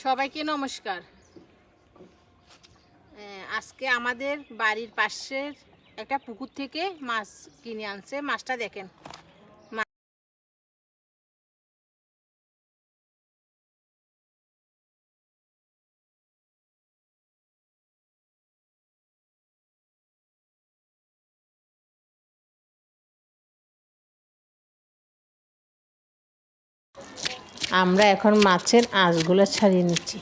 সবাইকে নমস্কার। আজকে আমাদের বাড়ির পাশের একটা পুকুর থেকে মাছ কিনে আনছে। মাছটা দেখেন, আমরা এখন মাছের আঁশগুলো ছাড়িয়ে নিচ্ছি।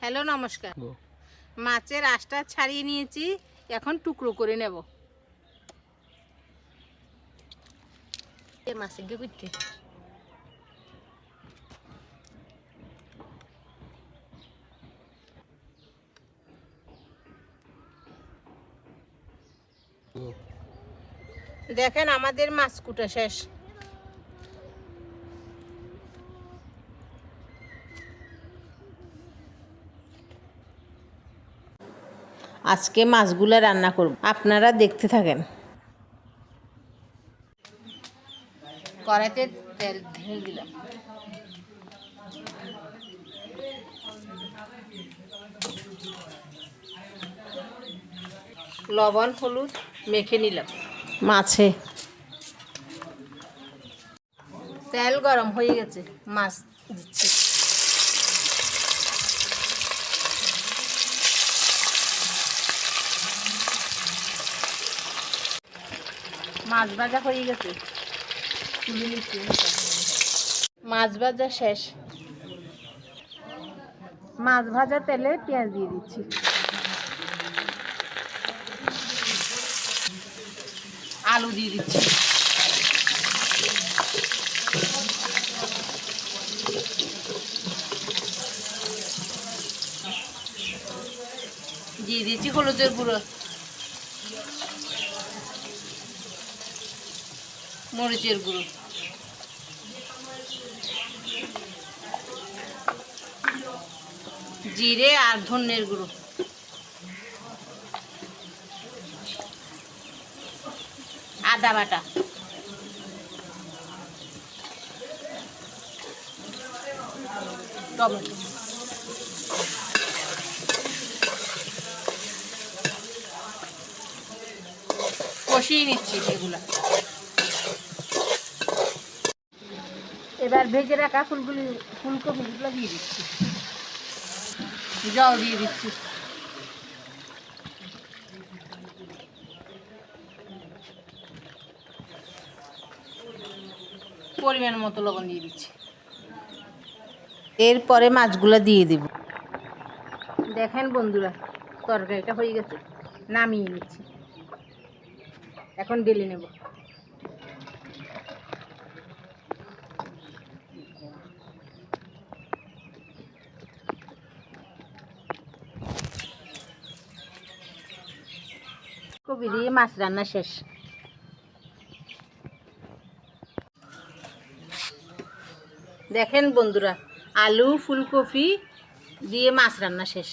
হ্যালো, নমস্কার। মাছের আঁশটা ছাড়িয়ে নিয়েছি, এখন টুকরো করে নেব। মাছের করতে দেখেন আমাদের মাছ কুটা শেষ। আজকে মাছগুলো রান্না করব, আপনারা দেখতে থাকেন। কড়াইতে তেল ঢেলে দিলাম। লবণ হলুদ মেখে নিলাম মাছে। তেল গরম হয়ে গেছে, মাছ দিচ্ছি। মাছ ভাজা হয়ে গেছে, তুলে নিচ্ছি। মাছ ভাজা শেষ। মাছ ভাজা তেলে পেঁয়াজ দিয়ে দিচ্ছি। আলু দিয়ে দিচ্ছি। দিয়ে দিচ্ছি হলুদের গুঁড়ো, মরিচের গুঁড়ো, জিরে আর ধনের গুঁড়ো, আদা বাটা, টমেটো। কষিয়ে নিচ্ছি এগুলা। এবার ভেজে রাখা ফুলকপিগুলো দিয়ে দিচ্ছি, জল দিয়ে দিচ্ছি। পরিমাণ মতো লবণ দিয়ে দিচ্ছি। এরপরে মাছগুলো দিয়ে দিব। দেখেন বন্ধুরা, তরকারিটা হয়ে গেছে, নামিয়ে নিচ্ছি। এখন ঢেলে নেব। কপি দিয়ে মাছ রান্না শেষ। দেখেন বন্ধুরা, আলু ফুলকপি দিয়ে মাছ রান্না শেষ।